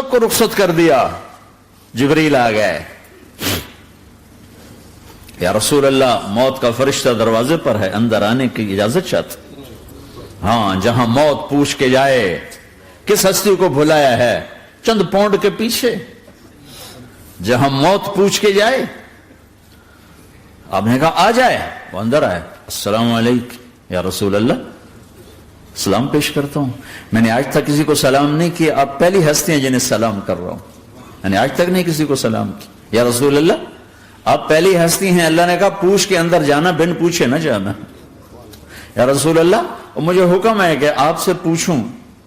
سب کو رخصت کر دیا. جبریل آ گئے. یا رسول اللہ موت کا فرشتہ دروازے پر ہے, اندر آنے کی اجازت چاہتا. ہاں, جہاں موت پوچھ کے جائے کس ہستی کو بھلایا ہے, چند پونڈ کے پیچھے. جہاں موت پوچھ کے جائے, آپ نے کہا آ جائے, وہ اندر آئے. السلام علیکم یا رسول اللہ, سلام پیش کرتا ہوں. میں نے آج تک کسی کو سلام نہیں کیا, آپ پہلی ہستی ہیں جنہیں سلام کر رہا ہوں. میں نے آج تک نہیں کسی کو سلام کیا. یا رسول اللہ آپ پہلی ہستی ہیں. اللہ نے کہا پوچھ کے اندر جانا, بن پوچھے نہ جانا. یا رسول اللہ مجھے حکم ہے کہ آپ سے پوچھوں,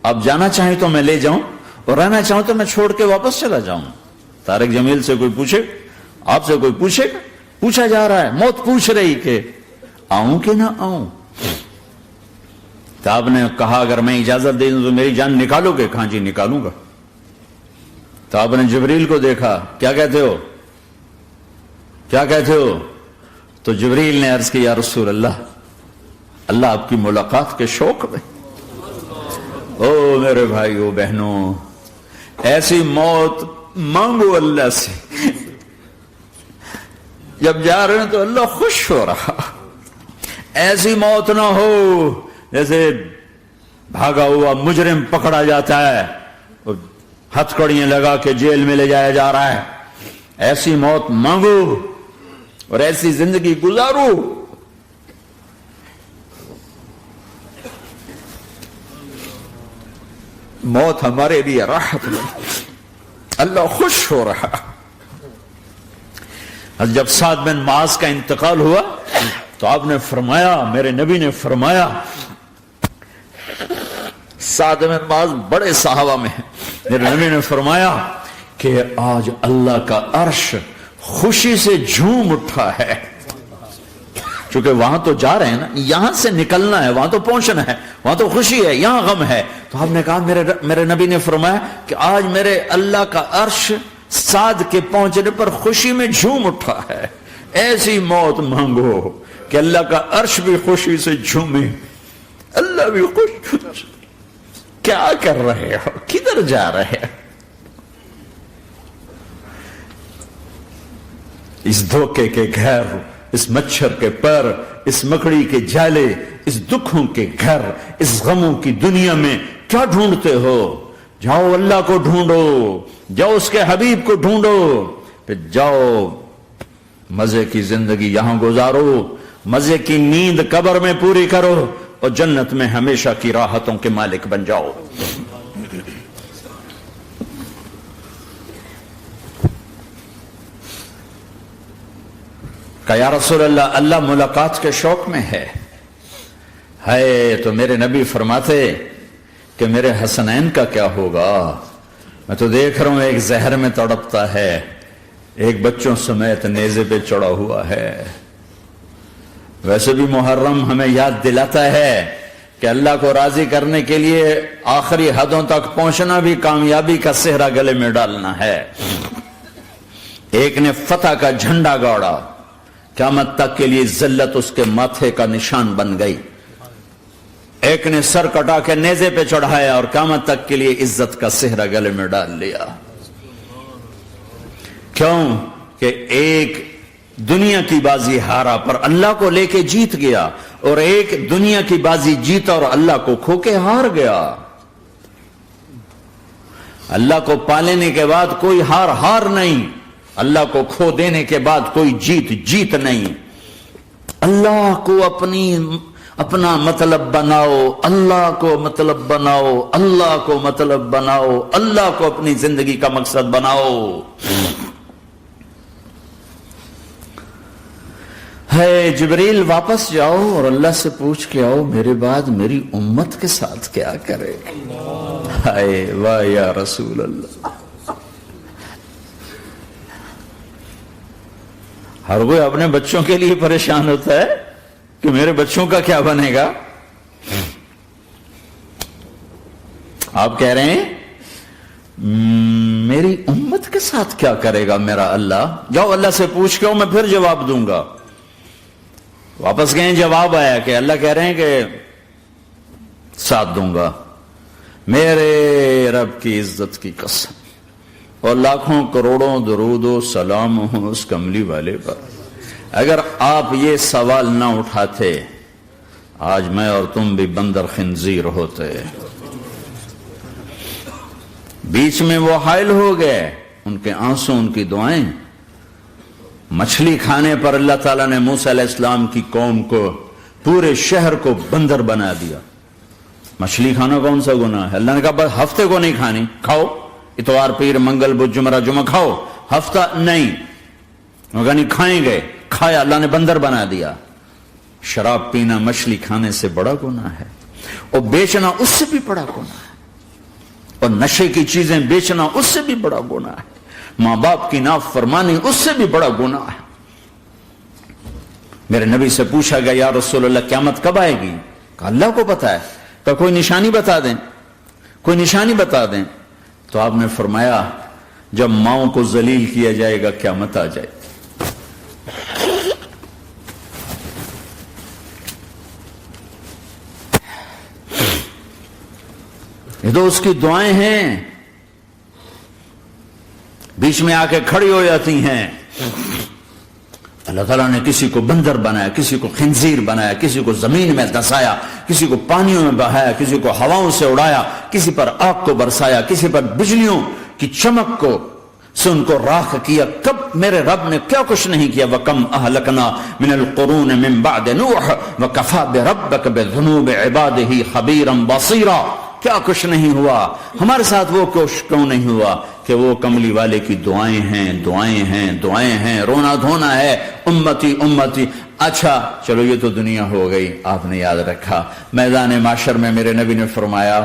آپ جانا چاہیں تو میں لے جاؤں, اور رہنا چاہوں تو میں چھوڑ کے واپس چلا جاؤں. طارق جمیل سے کوئی پوچھے, آپ سے کوئی پوچھے, پوچھا جا رہا ہے, موت پوچھ رہی کہ آؤں کہ نہ آؤں. تو آپ نے کہا اگر میں اجازت دے دوں تو میری جان نکالو گے؟ کہاں جی نکالوں گا. تو آپ نے جبریل کو دیکھا, کیا کہتے ہو, کیا کہتے ہو؟ تو جبریل نے عرض کی یا رسول اللہ, اللہ آپ کی ملاقات کے شوق میں. او میرے بھائیو بہنوں, ایسی موت مانگو اللہ سے. جب جا رہے ہیں تو اللہ خوش ہو رہا. ایسی موت نہ ہو جیسے بھاگا ہوا مجرم پکڑا جاتا ہے, ہتھکڑیاں لگا کے جیل میں لے جایا جا رہا ہے. ایسی موت مانگو اور ایسی زندگی گزارو. موت ہمارے لیے راحت ہے, اللہ خوش ہو رہا. جب سعد بن معاذ کا انتقال ہوا تو آپ نے فرمایا, میرے نبی نے فرمایا, سعد بن معاذ بڑے صحابہ میں ہیں, میرے نبی نے فرمایا کہ آج اللہ کا عرش خوشی سے جھوم اٹھا ہے. چونکہ وہاں تو جا رہے ہیں نا, یہاں سے نکلنا ہے, وہاں تو پہنچنا ہے, وہاں تو خوشی ہے, یہاں غم ہے. تو آپ نے کہا, میرے نبی نے فرمایا کہ آج میرے اللہ کا عرش سعد کے پہنچنے پر خوشی میں جھوم اٹھا ہے. ایسی موت مانگو کہ اللہ کا عرش بھی خوشی سے جھومے, اللہ بھی خوش. کیا کر رہے ہو, کدھر جا رہے ہو؟ اس دھوکے کے گھر, اس مچھر کے پر, اس مکڑی کے جالے, اس دکھوں کے گھر, اس غموں کی دنیا میں کیا ڈھونڈتے ہو؟ جاؤ اللہ کو ڈھونڈو, جاؤ اس کے حبیب کو ڈھونڈو, پھر جاؤ مزے کی زندگی یہاں گزارو, مزے کی نیند قبر میں پوری کرو, اور جنت میں ہمیشہ کی راحتوں کے مالک بن جاؤ. کہ یا رسول اللہ, اللہ ملاقات کے شوق میں ہے. تو میرے نبی فرماتے کہ میرے حسنین کا کیا ہوگا؟ میں تو دیکھ رہا ہوں ایک زہر میں تڑپتا ہے, ایک بچوں سمیت نیزے پہ چڑھا ہوا ہے. ویسے بھی محرم ہمیں یاد دلاتا ہے کہ اللہ کو راضی کرنے کے لیے آخری حدوں تک پہنچنا بھی کامیابی کا صحرا گلے میں ڈالنا ہے. ایک نے فتح کا جھنڈا گاڑا, قیامت تک کے لیے ذلت اس کے ماتھے کا نشان بن گئی. ایک نے سر کٹا کے نیزے پہ چڑھایا اور قیامت تک کے لیے عزت کا صحرا گلے میں ڈال لیا. کیوں کہ ایک دنیا کی بازی ہارا پر اللہ کو لے کے جیت گیا, اور ایک دنیا کی بازی جیتا اور اللہ کو کھو کے ہار گیا. اللہ کو پالینے کے بعد کوئی ہار نہیں, اللہ کو کھو دینے کے بعد کوئی جیت نہیں. اللہ کو اپنا مطلب بناؤ, اللہ کو مطلب بناؤ, اللہ کو مطلب بناؤ, اللہ کو اپنی زندگی کا مقصد بناؤ. ہے جبریل واپس جاؤ اور اللہ سے پوچھ کے آؤ میرے بعد میری امت کے ساتھ کیا کرے. ہائے واہ یا رسول اللہ. ہر کوئی اپنے بچوں کے لیے پریشان ہوتا ہے کہ میرے بچوں کا کیا بنے گا. آپ کہہ رہے ہیں میری امت کے ساتھ کیا کرے گا میرا اللہ. جاؤ اللہ سے پوچھ کے میں پھر جواب دوں گا. واپس گئے, جواب آیا کہ اللہ کہہ رہے ہیں کہ ساتھ دوں گا. میرے رب کی عزت کی قسم, اور لاکھوں کروڑوں درود و سلام ہوں اس کملی والے پر. اگر آپ یہ سوال نہ اٹھاتے آج میں اور تم بھی بندر خنزیر ہوتے. بیچ میں وہ حائل ہو گئے، ان کے آنسو، ان کی دعائیں. مچھلی کھانے پر اللہ تعالیٰ نے موسیٰ علیہ السلام کی قوم کو، پورے شہر کو بندر بنا دیا. مچھلی کھانا کون سا گناہ ہے؟ اللہ نے کہا بس ہفتے کو نہیں کھانی، کھاؤ اتوار پیر منگل بدھ جمعہ جمعہ کھاؤ، ہفتہ نہیں. نہیں کھائیں گے، کھایا، اللہ نے بندر بنا دیا. شراب پینا مچھلی کھانے سے بڑا گناہ ہے، اور بیچنا اس سے بھی بڑا گناہ ہے، اور نشے کی چیزیں بیچنا اس سے بھی بڑا گناہ ہے، ماں باپ کی نافرمانی اس سے بھی بڑا گناہ ہے. میرے نبی سے پوچھا گیا یا رسول اللہ قیامت کب آئے گی؟ کہا اللہ کو پتا ہے. کہا کوئی نشانی بتا دیں، کوئی نشانی بتا دیں. تو آپ نے فرمایا جب ماؤں کو ذلیل کیا جائے گا قیامت آ جائے. یہ تو اس کی دعائیں ہیں، بیچ میں آ کے کھڑی ہو جاتی ہیں. اللہ تعالیٰ نے کسی کو بندر بنایا، کسی کو خنزیر بنایا، کسی کو زمین میں دسایا، کسی کو پانیوں میں بہایا، کسی کو ہواؤں سے اڑایا، کسی پر آگ کو برسایا، کسی پر بجلیوں کی چمک کو سے ان کو راکھ کیا. کب میرے رب نے کیا کچھ نہیں کیا. وَكَمْ أَهْلَكْنَا مِنَ الْقُرُونِ مِنْ بَعْدِ نُوحٍ وَكَفَى بِرَبِّكَ بِذُنُوبِ عِبَادِهِ خَبِيرًا بَصِيرًا. کیا کچھ نہیں ہوا ہمارے ساتھ، وہ کچھ کیوں نہیں ہوا کہ وہ کملی والے کی دعائیں ہیں، دعائیں ہیں، دعائیں ہیں، رونا دھونا ہے امتی امتی. اچھا چلو یہ تو دنیا ہو گئی، آپ نے یاد رکھا میدان معاشر میں میرے نبی نے فرمایا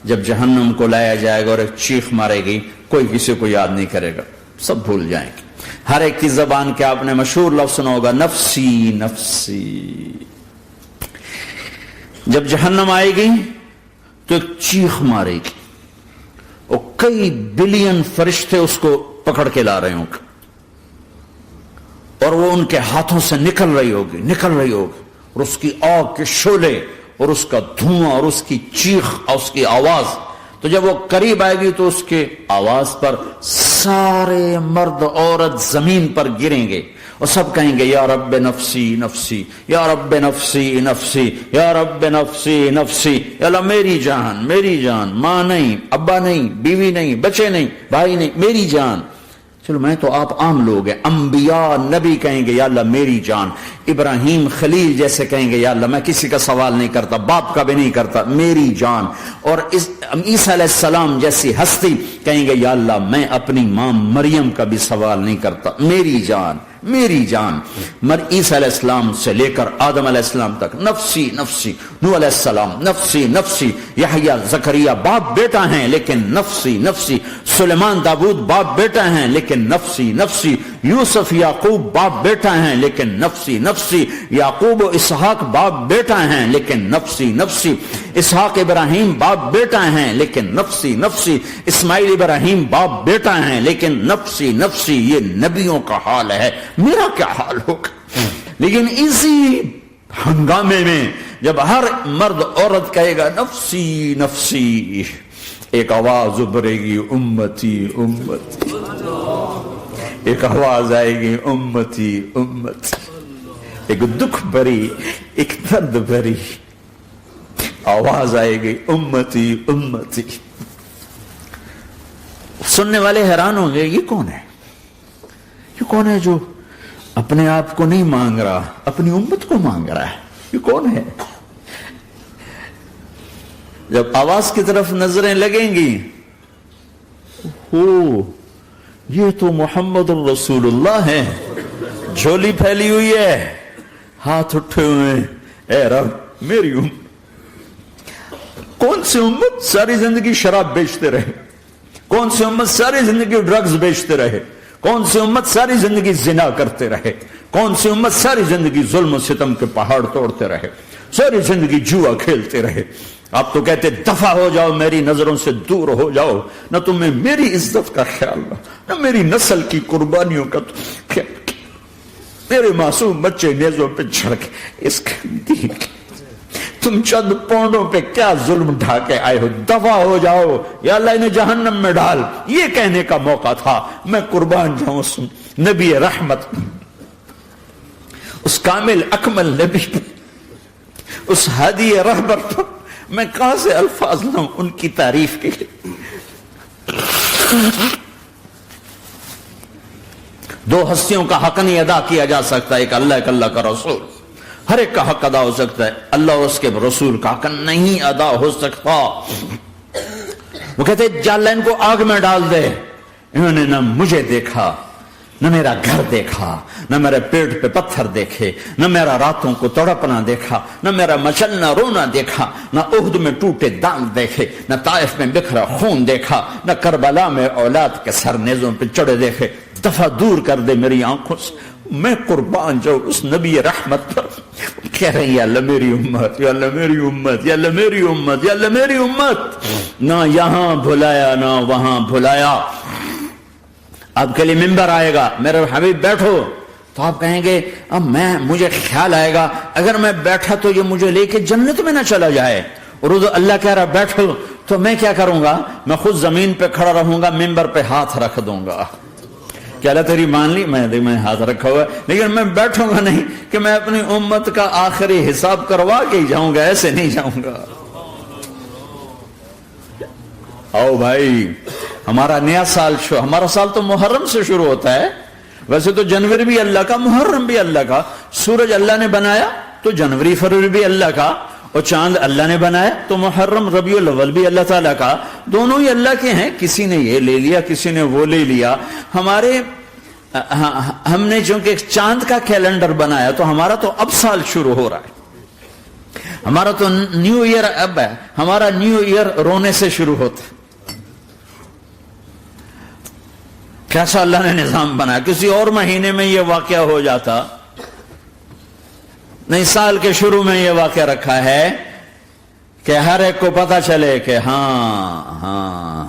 جب جہنم کو لایا جائے گا اور ایک چیخ مارے گی، کوئی کسی کو یاد نہیں کرے گا، سب بھول جائیں گے. ہر ایک کی زبان کے آپ نے مشہور لفظ سنا ہوگا نفسی نفسی. جب جہنم آئے گی تو ایک چیخ مارے گی اور کئی بلین فرشتے اس کو پکڑ کے لا رہے ہوں گے، اور وہ ان کے ہاتھوں سے نکل رہی ہوگی، اور اس کی آگ کے شعلے اور اس کا دھواں اور اس کی چیخ اور اس کی آواز. تو جب وہ قریب آئے گی تو اس کے آواز پر سارے مرد عورت زمین پر گریں گے اور سب کہیں گے یا رب نفسی نفسی، یا رب نفسی نفسی، یا رب نفسی نفسی. یا اللہ میری جان، میری جان، ماں نہیں، ابا نہیں، بیوی نہیں، بچے نہیں، بھائی نہیں، میری جان. چلو میں تو آپ عام لوگ ہیں، انبیاء نبی کہیں گے یا اللہ میری جان. ابراہیم خلیل جیسے کہیں گے یا اللہ میں کسی کا سوال نہیں کرتا، باپ کا بھی نہیں کرتا، میری جان. اور عیسیٰ علیہ السلام جیسی ہستی کہیں گے یا اللہ میں اپنی ماں مریم کا بھی سوال نہیں کرتا، میری جان، میری جان. عیسیٰ علیہ السلام سے لے کر آدم علیہ السلام تک نفسی نفسی. نوح علیہ السلام نفسی نفسی. یحییٰ زکریا باپ بیٹا ہیں لیکن نفسی نفسی. سلیمان داؤد باپ بیٹا ہیں لیکن نفسی نفسی. یوسف یعقوب باپ بیٹا ہیں لیکن نفسی نفسی. یعقوب و اسحاق باپ بیٹا ہیں لیکن نفسی نفسی. اسحاق ابراہیم باپ بیٹا ہیں لیکن نفسی نفسی. اسماعیل ابراہیم باپ بیٹا ہیں لیکن نفسی نفسی. یہ نبیوں کا حال ہے، میرا کیا حال ہوگا؟ لیکن اسی ہنگامے میں جب ہر مرد عورت کہے گا نفسی نفسی، ایک آواز ابھرے گی امتی امتی. ایک آواز آئے گی امتی امتی. ایک دکھ بھری، ایک درد بھری آواز آئے گی امتی امتی. سننے والے حیران ہوں گے یہ کون ہے، یہ کون ہے جو اپنے آپ کو نہیں مانگ رہا، اپنی امت کو مانگ رہا ہے، یہ کون ہے؟ جب آواز کی طرف نظریں لگیں گی، ہو یہ تو محمد الرسول اللہ ہے، جھولی پھیلی ہوئی ہے، ہاتھ اٹھے ہوئے ہیں، اے رب میری امت. کون سی امت ساری زندگی شراب بیچتے رہے؟ کون سی امت ساری زندگی ڈرگز بیچتے رہے؟ کون سی امت ساری زندگی زنا کرتے رہے؟ کون سی امت ساری زندگی ظلم و ستم کے پہاڑ توڑتے رہے؟ ساری زندگی جوا کھیلتے رہے؟ آپ تو کہتے دفع ہو جاؤ، میری نظروں سے دور ہو جاؤ، نہ تمہیں میری عزت کا خیال نہ میری نسل کی قربانیوں کا خیال. میرے معصوم بچے نیزوں پہ جھڑ کے اس کے دین تم چند پونڈوں پہ کیا ظلم ڈھا کے آئے ہو، دفع ہو جاؤ یا اللہ انہیں جہنم میں ڈال، یہ کہنے کا موقع تھا۔ میں قربان جاؤں اس نبی رحمت، اس کامل اکمل نبی، اس ہادی رہبر پر میں کہاں سے الفاظ لوں ان کی تعریف کے لیے۔ دو ہستیوں کا حق نہیں ادا کیا جا سکتا، ایک اللہ، ایک اللہ کا رسول۔ ہر ایک کا حق ادا ہو سکتا ہے، اللہ اور اس کے رسول کا حق نہیں ادا ہو سکتا۔ وہ کہتے جا اللہ ان کو آگ میں ڈال دے۔ انہوں نے نہ مجھے دیکھا، نہ میرا گھر دیکھا، نہ میرے پیٹ پہ پتھر دیکھے، نہ میرا راتوں کو تڑپنا دیکھا، نہ میرا مچلنا رونا دیکھا، نہ احد میں ٹوٹے دانت دیکھے، نہ طائف میں بکھرا خون دیکھا، نہ کربلا میں اولاد کے سر نیزوں پہ چڑھے دیکھے۔ دفع دور کر دے میری آنکھوں سے۔ میں قربان جاؤں اس نبی رحمت پر۔ کہہ رہے ہیں یا اللہ میری امت، یا اللہ میری امت، یا اللہ میری امت، یا اللہ میری امت۔ نہ یہاں بھلایا نہ وہاں بھلایا۔ آپ کے لیے ممبر آئے گا، میرے حبیب بیٹھو، تو آپ کہیں گے اب مجھے خیال آئے گا اگر میں بیٹھا تو یہ مجھے لے کے جنت میں نہ چلا جائے، اور اللہ کہہ رہا بیٹھو تو میں کیا کروں گا؟ میں خود زمین پہ کھڑا رہوں گا، ممبر پہ ہاتھ رکھ دوں گا کہ اللہ تیری مان لی، میں ہاتھ رکھا ہوا ہے، لیکن میں بیٹھوں گا نہیں کہ میں اپنی امت کا آخری حساب کروا کے ہی جاؤں گا، ایسے نہیں جاؤں گا۔ آؤ بھائی، ہمارا نیا سال ہمارا سال تو محرم سے شروع ہوتا ہے، ویسے تو جنوری بھی اللہ کا، محرم بھی اللہ کا، سورج اللہ نے بنایا تو جنوری فروری بھی اللہ کا، اور چاند اللہ نے بنایا تو محرم ربیع الاول بھی اللہ تعالیٰ کا، دونوں ہی اللہ کے ہیں۔ کسی نے یہ لے لیا، کسی نے وہ لے لیا۔ ہم نے چونکہ چاند کا کیلنڈر بنایا تو ہمارا تو اب سال شروع ہو رہا ہے، ہمارا تو نیو ایئر اب ہے، ہمارا نیو ایئر رونے سے شروع ہوتا ہے۔ کیسا اللہ نے نظام بنایا، کسی اور مہینے میں یہ واقعہ ہو جاتا، نہیں سال کے شروع میں یہ واقعہ رکھا ہے کہ ہر ایک کو پتا چلے کہ ہاں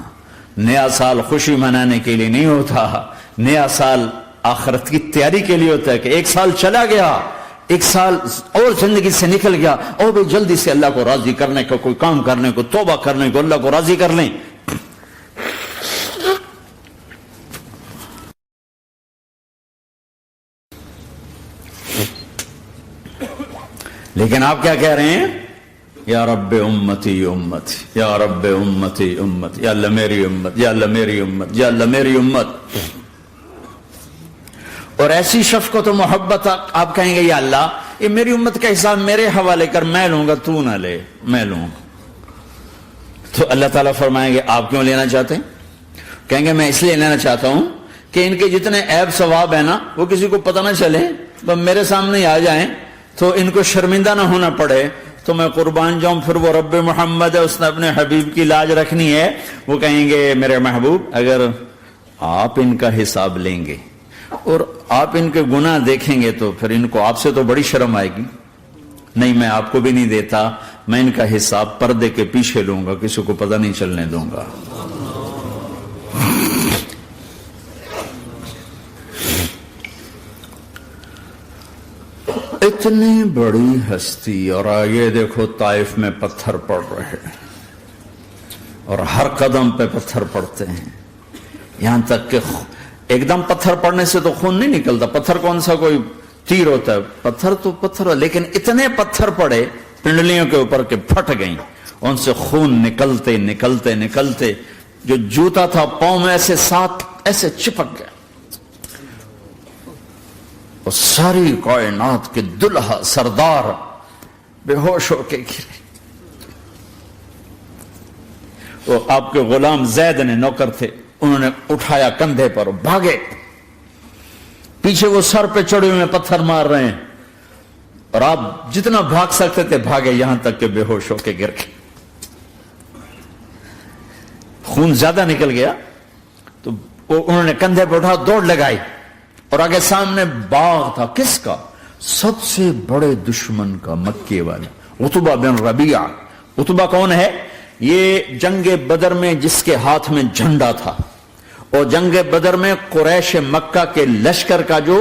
نیا سال خوشی منانے کے لیے نہیں ہوتا، نیا سال آخرت کی تیاری کے لیے ہوتا ہے کہ ایک سال چلا گیا، ایک سال اور زندگی سے نکل گیا، اور بھی جلدی سے اللہ کو راضی کرنے کو، کوئی کام کرنے کو، توبہ کرنے کو، اللہ کو راضی کر لیں۔ لیکن آپ کیا کہہ رہے ہیں؟ یا رب امتی امت، یا رب امتی امت، یا اللہ میری امت، یا اللہ میری امت، یا اللہ میری امت۔ اور ایسی شفقت و محبت آپ کہیں گے یا اللہ یہ میری امت کا حساب میرے حوالے کر، میں لوں گا، تو نہ لے، میں لوں گا۔ تو اللہ تعالیٰ فرمائیں گے آپ کیوں لینا چاہتے ہیں؟ کہیں گے میں اس لیے لینا چاہتا ہوں کہ ان کے جتنے عیب ثواب ہیں نا وہ کسی کو پتہ نہ چلے، تو میرے سامنے آ جائیں تو ان کو شرمندہ نہ ہونا پڑے، تو میں قربان جاؤں۔ پھر وہ رب محمد ہے، اس نے اپنے حبیب کی لاج رکھنی ہے، وہ کہیں گے میرے محبوب اگر آپ ان کا حساب لیں گے اور آپ ان کے گناہ دیکھیں گے تو پھر ان کو آپ سے تو بڑی شرم آئے گی، نہیں میں آپ کو بھی نہیں دیتا، میں ان کا حساب پردے کے پیچھے لوں گا، کسی کو پتہ نہیں چلنے دوں گا۔ اتنی بڑی ہستی، اور آگے دیکھو طائف میں پتھر پڑ رہے ہیں، اور ہر قدم پہ پتھر پڑتے ہیں، یہاں تک کہ ایک دم پتھر پڑنے سے تو خون نہیں نکلتا، پتھر کون سا کوئی تیر ہوتا ہے، پتھر تو پتھر، لیکن اتنے پتھر پڑے پنڈلیوں کے اوپر کے پھٹ گئیں، ان سے خون نکلتے نکلتے نکلتے جو جوتا تھا پاؤں میں ایسے ساتھ ایسے چپک گیا، اور ساری کائنات کے دلہا سردار بے ہوش ہو کے گرے۔ وہ آپ کے غلام زید نے نوکر تھے، انہوں نے اٹھایا کندھے پر، بھاگے، پیچھے وہ سر پہ چڑھے ہوئے پتھر مار رہے ہیں، اور آپ جتنا بھاگ سکتے تھے بھاگے، یہاں تک کہ بے ہوش ہو کے گر گئے۔ خون زیادہ نکل گیا تو انہوں نے کندھے پہ اٹھا، دوڑ لگائی، اور آگے سامنے باغ تھا، کس کا؟ سب سے بڑے دشمن کا، مکے والے عتبہ بن ربیعہ۔ عتبہ کون ہے؟ یہ جنگ بدر میں جس کے ہاتھ میں جھنڈا تھا، اور جنگ بدر میں قریش مکہ کے لشکر کا جو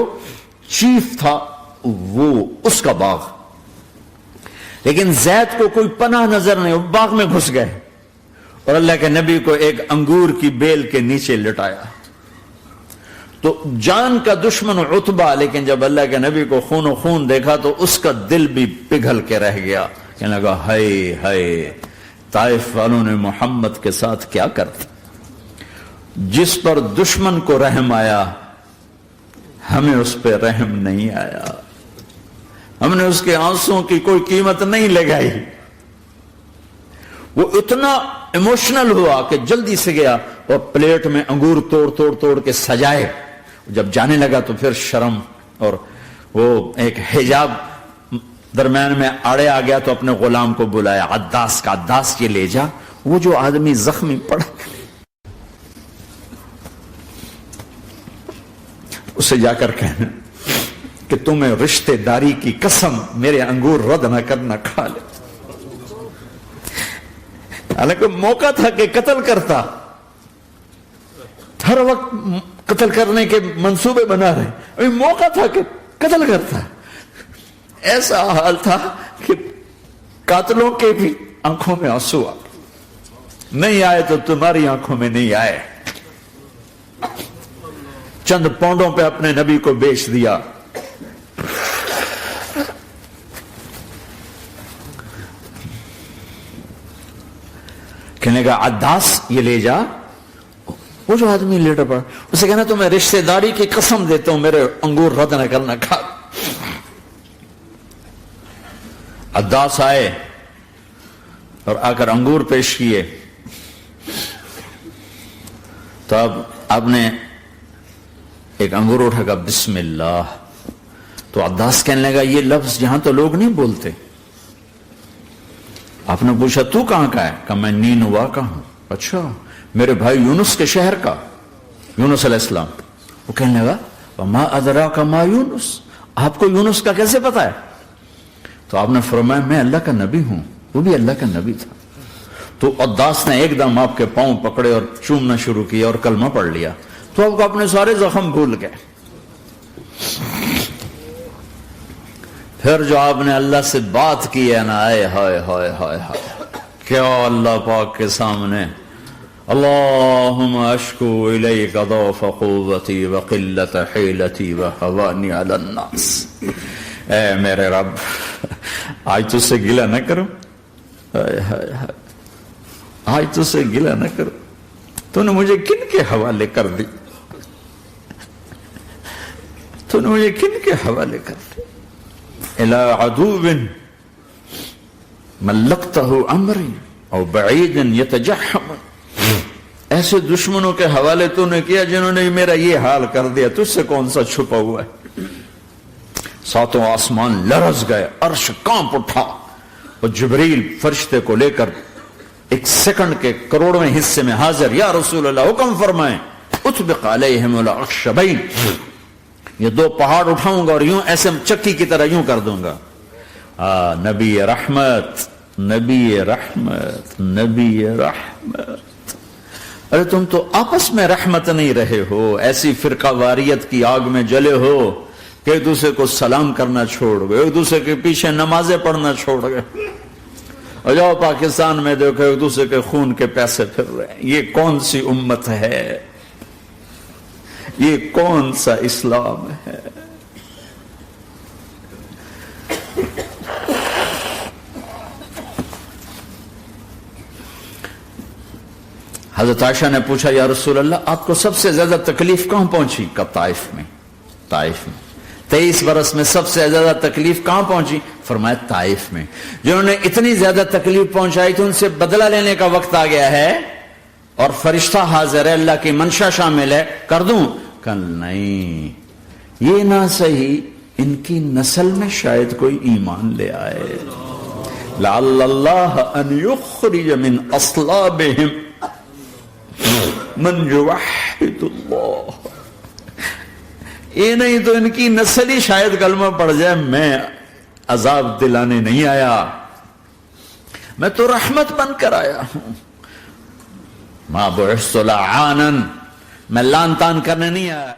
چیف تھا وہ اس کا باغ۔ لیکن زید کو کوئی پناہ نظر نہیں، وہ باغ میں گھس گئے اور اللہ کے نبی کو ایک انگور کی بیل کے نیچے لٹایا. تو جان کا دشمن عتبہ، لیکن جب اللہ کے نبی کو خون و خون دیکھا تو اس کا دل بھی پگھل کے رہ گیا. کہنے لگا ہائے ہائے، طائف والوں نے محمد کے ساتھ کیا کرتا. جس پر دشمن کو رحم آیا ہمیں اس پہ رحم نہیں آیا، ہم نے اس کے آنسوں کی کوئی قیمت نہیں لگائی. وہ اتنا ایموشنل ہوا کہ جلدی سے گیا اور پلیٹ میں انگور توڑ کے سجائے. جب جانے لگا تو پھر شرم اور وہ ایک حجاب درمیان میں آڑے آ گیا تو اپنے غلام کو بلایا، عداس کا، عداس یہ لے جا وہ جو آدمی زخمی پڑا، اسے جا کر کہنا کہ تمہیں رشتے داری کی قسم میرے انگور رد نہ کرنا، کھا لے. حالانکہ موقع تھا کہ قتل کرتا، ہر وقت قتل کرنے کے منصوبے بنا رہے، ابھی موقع تھا کہ قتل کرتا. ایسا حال تھا کہ قاتلوں کے بھی آنکھوں میں آنسو آ نہیں آئے تو تمہاری آنکھوں میں نہیں آئے. چند پونڈوں پہ اپنے نبی کو بیچ دیا. کہنے کا عداس یہ لے جا، وہ جو آدمی لیٹا پڑا اسے کہنا تمہیں رشتہ داری کی قسم دیتا ہوں میرے انگور رد نہ کرنا، کھا. عداس آئے اور آ کر انگور پیش کیے تو اب آپ نے ایک انگور اٹھا کر بسم اللہ. تو عداس کہنے لگا یہ لفظ یہاں تو لوگ نہیں بولتے. آپ نے پوچھا تو کہاں کا ہے؟ کہا میں نینوا کا ہوں. اچھا، میرے بھائی یونس کے شہر کا، یونس علیہ السلام. وہ کہنے لگا وما ادراک ما یونس، آپ کو یونس کا کیسے پتا ہے؟ تو آپ نے فرمایا میں اللہ کا نبی ہوں، وہ بھی اللہ کا نبی تھا. تو عداس نے ایک دم آپ کے پاؤں پکڑے اور چومنا شروع کیا اور کلمہ پڑھ لیا. تو آپ کو اپنے سارے زخم بھول گئے. پھر جو آپ نے اللہ سے بات کی ہے نا، آئے ہائے ہائے ہائے ہائے، کیا اللہ پاک کے سامنے اللہم اشکو الیک ضعف قوتی وقلت حیلتی وہوانی علی الناس. اے میرے رب، آج تجھ سے گلہ نہ کرو، آج تجھ سے گلہ نہ کرو، تو نے مجھے کن کے حوالے کر دی، تو نے مجھے کن کے حوالے کر دی. الى عدو ملکتہ امری او بعید یتجحم، ایسے دشمنوں کے حوالے تو نے کیا جنہوں نے میرا یہ حال کر دیا، تجھ سے کون سا چھپا ہوا ہے. ساتوں آسمان لرز گئے، عرش کانپ اٹھا اور جبریل فرشتے کو لے کر ایک سیکنڈ کے کروڑویں حصے میں حاضر. یا رسول اللہ حکم فرمائیں اطبق علیہم الاخشبین، یہ دو پہاڑ اٹھاؤں گا اور یوں ایسے چکی کی طرح یوں کر دوں گا. نبی رحمت، نبی رحمت، نبی رحمت. ارے تم تو آپس میں رحمت نہیں رہے ہو، ایسی فرقہ واریت کی آگ میں جلے ہو کہ ایک دوسرے کو سلام کرنا چھوڑ گئے، ایک دوسرے کے پیچھے نمازیں پڑھنا چھوڑ گئے. اور جاؤ پاکستان میں دیکھو ایک دوسرے کے خون کے پیسے پھر رہے ہیں. یہ کون سی امت ہے؟ یہ کون سا اسلام ہے؟ حضرت عائشہ نے پوچھا یا رسول اللہ آپ کو سب سے زیادہ تکلیف کہاں پہنچی؟ کہا طائف میں. طائف میں 23 برس میں سب سے زیادہ تکلیف کہاں پہنچی؟ فرمایا طائف میں. جنہوں نے اتنی زیادہ تکلیف پہنچائی تو ان سے بدلہ لینے کا وقت آ گیا ہے اور فرشتہ حاضر ہے، اللہ کی منشا شامل ہے، کر دوں؟ کہ نہیں، یہ نہ صحیح، ان کی نسل میں شاید کوئی ایمان لے آئے. لعل اللہ ان یخرج من اصلابہم من یوحد اللہ. یہ نہیں تو ان کی نسل ہی شاید کلمہ پڑ جائے. میں عذاب دلانے نہیں آیا، میں تو رحمت بن کر آیا ہوں. ما بعثت لعانا، میں لان تان کرنے نہیں آیا.